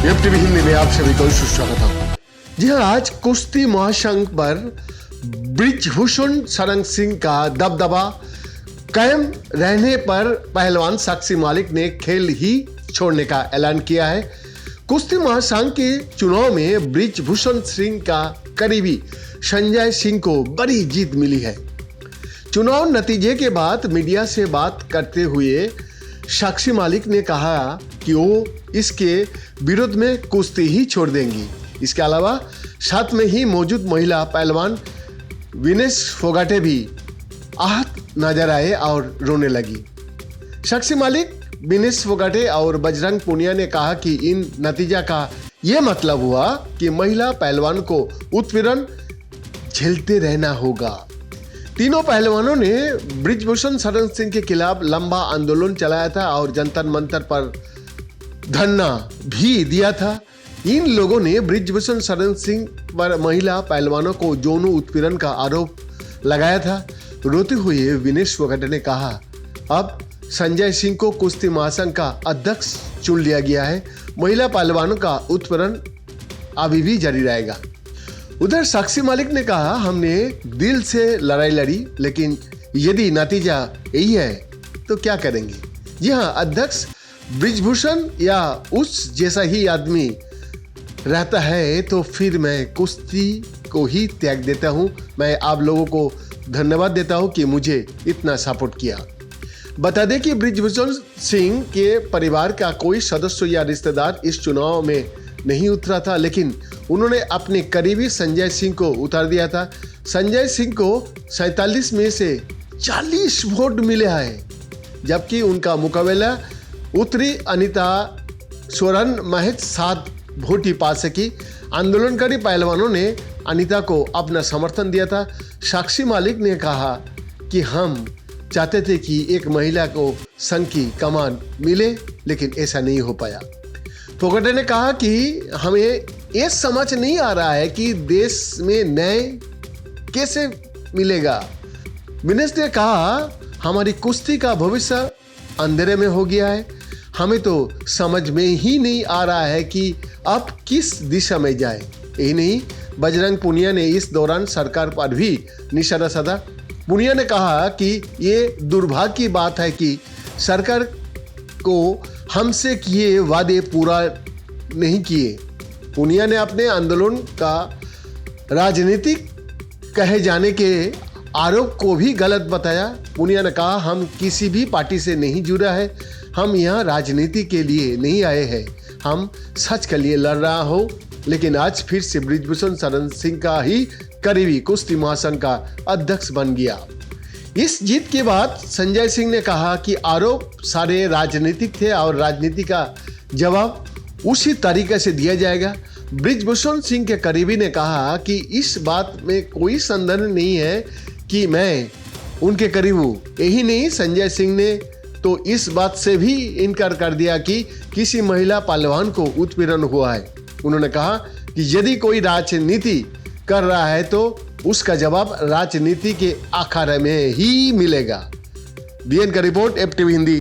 FTV Hindi में आप सभी को सुस्वागत। जी हाँ, आज कुश्ती महासंघ पर बृजभूषण शरण सिंह का दबदबा कायम रहने पर पहलवान साक्षी मालिक ने खेल ही छोड़ने का ऐलान किया है। कुश्ती महासंघ के चुनाव में बृजभूषण सिंह का करीबी संजय सिंह को बड़ी जीत मिली है। चुनाव नतीजे के बाद मीडिया से बात करते हुए साक्षी मालिक ने कहा कि वो इसके विरोध में कुश्ती ही छोड़ देंगी। इसके अलावा साथ में ही मौजूद महिला पहलवान विनेश फोगाटे भी आहत नजर आए और रोने लगी। साक्षी मालिक, विनेश फोगाटे और बजरंग पुनिया ने कहा कि इन नतीजा का यह मतलब हुआ कि महिला पहलवान को उत्पीड़न झेलते रहना होगा। तीनों पहलवानों ने बृजभूषण शरण सिंह के खिलाफ लंबा आंदोलन चलाया था और जंतर मंतर पर धरना भी दिया था। इन लोगों ने बृजभूषण शरण सिंह पर महिला पहलवानों को यौन उत्पीड़न का आरोप लगाया था। रोते हुए विनेश फोगाटे ने कहा, अब संजय सिंह को कुश्ती महासंघ का अध्यक्ष चुन लिया गया है। महिला पहलवानों का उत्पीड़न अभी भी जारी रहेगा। उधर साक्षी मालिक ने कहा, हमने दिल से लड़ाई लड़ी, लेकिन यदि नतीजा यही है तो क्या करेंगे। जी हाँ, अध्यक्ष बृजभूषण या उस जैसा ही आदमी रहता है तो फिर मैं कुश्ती को ही त्याग देता हूं। मैं आप लोगों को धन्यवाद देता हूं कि मुझे इतना सपोर्ट किया। बता दें कि बृजभूषण सिंह के परिवार का कोई सदस्य या रिश्तेदार इस चुनाव में नहीं उतरा था, लेकिन उन्होंने अपने करीबी संजय सिंह को उतार दिया था। संजय सिंह को 47 में से 40 वोट मिले हैं, जबकि उनका मुकाबला उत्तरी अनीता सोरेन महज 7 वोट ही पा सकी। आंदोलनकारी पहलवानों ने अनीता को अपना समर्थन दिया था। साक्षी मालिक ने कहा कि हम चाहते थे कि एक महिला को संघ की कमान मिले, लेकिन ऐसा नहीं हो पाया। फोगाटे ने कहा कि हमें ये समझ नहीं आ रहा है कि देश में न्याय कैसे मिलेगा। विनेश ने कहा, हमारी कुश्ती का भविष्य अंधेरे में हो गया है। हमें तो समझ में ही नहीं आ रहा है कि अब किस दिशा में जाए। यही नहीं, बजरंग पुनिया ने इस दौरान सरकार पर भी निशाना साधा। पुनिया ने कहा कि ये दुर्भाग्य की बात है कि सरकार को हमसे किए वादे पूरा नहीं किए। पुनिया ने अपने आंदोलन का राजनीतिक कहे जाने के आरोप को भी गलत बताया। पुनिया ने कहा, हम किसी भी पार्टी से नहीं जुड़ा है। हम यहाँ राजनीति के लिए नहीं आए हैं। हम सच के लिए लड़ रहा हो। लेकिन आज फिर से बृजभूषण शरण सिंह का ही करीबी कुश्ती महासंघ का अध्यक्ष बन गया। इस जीत के बाद संजय सिंह ने कहा कि आरोप सारे राजनीतिक थे और राजनीति का जवाब उसी तरीके से दिया जाएगा। बृजभूषण सिंह के करीबी ने कहा कि इस बात में कोई संदेह नहीं है कि मैं उनके करीब हूँ। यही नहीं, संजय सिंह ने तो इस बात से भी इनकार कर दिया कि किसी महिला पहलवान को उत्पीड़न हुआ है। उन्होंने कहा कि यदि कोई राजनीति कर रहा है तो उसका जवाब राजनीति के अखाड़े में ही मिलेगा। बीएन का रिपोर्ट, एफटीवी हिंदी।